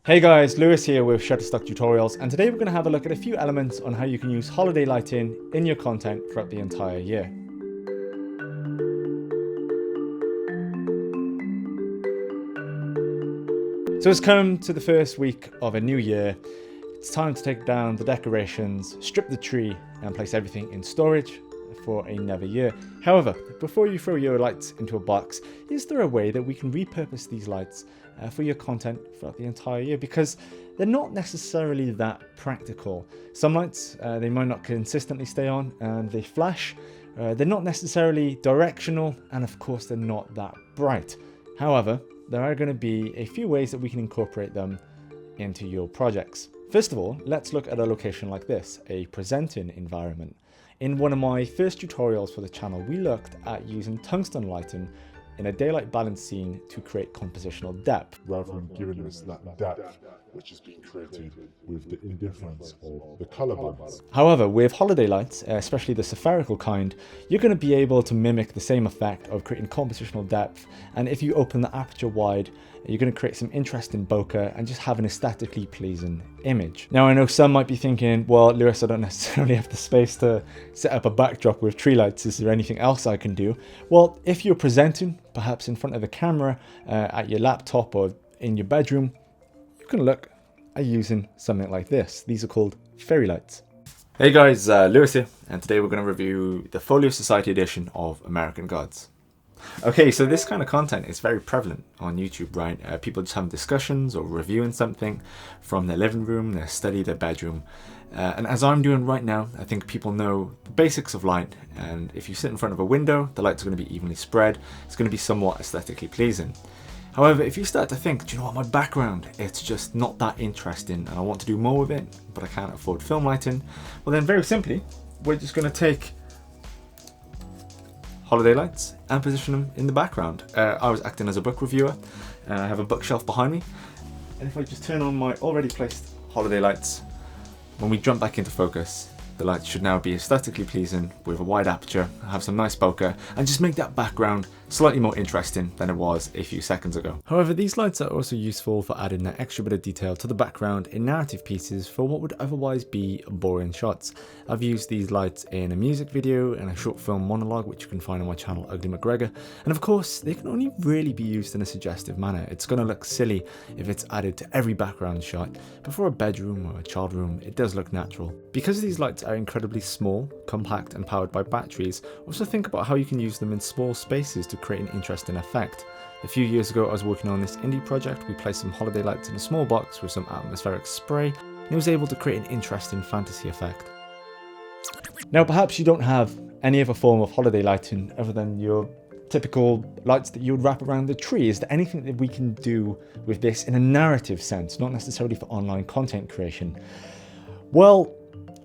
Hey guys, Lewis here with Shutterstock Tutorials, and today we're going to have a look at a few elements on how you can use holiday lighting in your content throughout the entire year. So it's come to the first week of a new year. It's time to take down the decorations, strip the tree, and place everything in storage for another year. However, before you throw your lights into a box, is there a way that we can repurpose these lights for your content throughout the entire year? Because they're not necessarily that practical. Some lights, they might not consistently stay on and they flash. They're not necessarily directional, and of course they're not that bright. However, there are going to be a few ways that we can incorporate them into your projects. First of all, let's look at a location like this, a presenting environment. In one of my first tutorials for the channel, we looked at using tungsten lighting in a daylight balance scene to create compositional depth, rather than giving us that depth which is being created with the indifference of the colour bands. However, with holiday lights, especially the spherical kind, you're going to be able to mimic the same effect of creating compositional depth, and if you open the aperture wide, you're going to create some interesting bokeh and just have an aesthetically pleasing image. Now I know some might be thinking, well Lewis, I don't necessarily have the space to set up a backdrop with tree lights, is there anything else I can do? Well, if you're presenting, perhaps in front of the camera, at your laptop or in your bedroom, you can look at using something like this. These are called fairy lights. Hey guys, Lewis here, and today we're going to review the Folio Society edition of American Gods. Okay, so this kind of content is very prevalent on YouTube, right? People just having discussions or reviewing something from their living room, their study, their bedroom. And as I'm doing right now, I think people know the basics of light. And if you sit in front of a window, the lights are going to be evenly spread. It's going to be somewhat aesthetically pleasing. However, if you start to think, do you know what, my background, it's just not that interesting and I want to do more with it, but I can't afford film lighting, well then very simply, we're just going to take holiday lights and position them in the background. I was acting as a book reviewer, and I have a bookshelf behind me, and if I just turn on my already placed holiday lights, when we jump back into focus, the lights should now be aesthetically pleasing with a wide aperture, have some nice bokeh, and just make that background slightly more interesting than it was a few seconds ago. However, these lights are also useful for adding that extra bit of detail to the background in narrative pieces for what would otherwise be boring shots. I've used these lights in a music video and a short film monologue, which you can find on my channel Ugly McGregor, and of course they can only really be used in a suggestive manner. It's going to look silly if it's added to every background shot, but for a bedroom or a child room it does look natural. Because these lights are incredibly small, compact and powered by batteries, also think about how you can use them in small spaces to create an interesting effect. A few years ago I was working on this indie project. We placed some holiday lights in a small box with some atmospheric spray, and it was able to create an interesting fantasy effect. Now perhaps you don't have any other form of holiday lighting other than your typical lights that you would wrap around the tree. Is there anything that we can do with this in a narrative sense, not necessarily for online content creation? Well,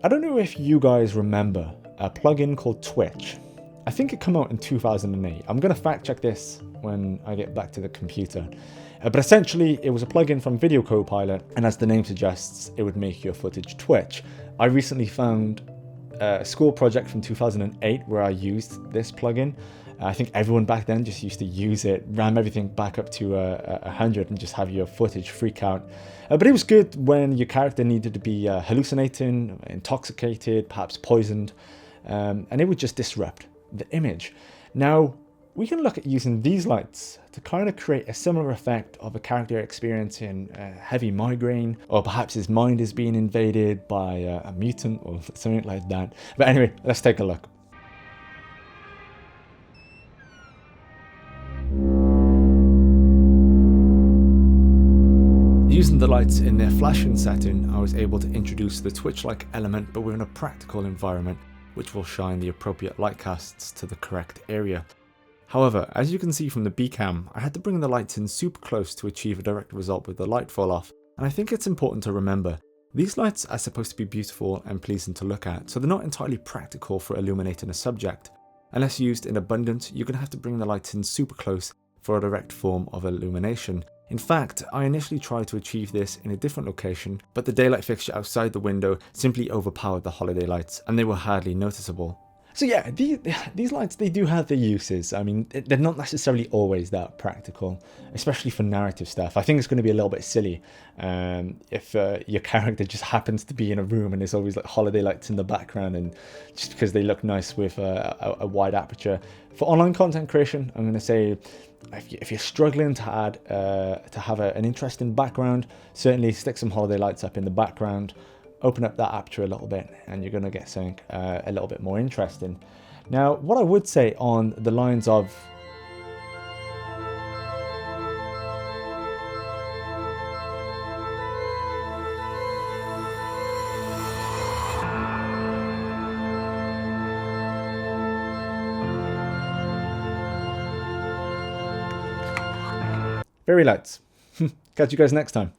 I don't know if you guys remember a plugin called Twitch. I think it came out in 2008. I'm going to fact check this when I get back to the computer. But essentially, it was a plugin from Video Copilot, and as the name suggests, it would make your footage twitch. I recently found a school project from 2008 where I used this plugin. I think everyone back then just used to use it, ram everything back up to 100 and just have your footage freak out. But it was good when your character needed to be hallucinating, intoxicated, perhaps poisoned, and it would just disrupt the image. Now, we can look at using these lights to kind of create a similar effect of a character experiencing heavy migraine, or perhaps his mind is being invaded by a mutant or something like that. But anyway, let's take a look. Using the lights in their flashing setting, I was able to introduce the Twitch-like element, but within a practical environment, which will shine the appropriate light casts to the correct area. However, as you can see from the B-cam, I had to bring the lights in super close to achieve a direct result with the light fall off, and I think it's important to remember, these lights are supposed to be beautiful and pleasing to look at, so they're not entirely practical for illuminating a subject. Unless used in abundance, you're going to have to bring the lights in super close for a direct form of illumination. In fact, I initially tried to achieve this in a different location, but the daylight fixture outside the window simply overpowered the holiday lights and they were hardly noticeable. So yeah, these lights, they do have their uses. I mean, they're not necessarily always that practical, especially for narrative stuff. I think it's going to be a little bit silly if your character just happens to be in a room and there's always like holiday lights in the background, and just because they look nice with a wide aperture. For online content creation, I'm going to say if you're struggling to add to have an interesting background, certainly stick some holiday lights up in the background. Open up that aperture a little bit and you're going to get something a little bit more interesting. Now, what I would say on the lines of fairy lights. Catch you guys next time.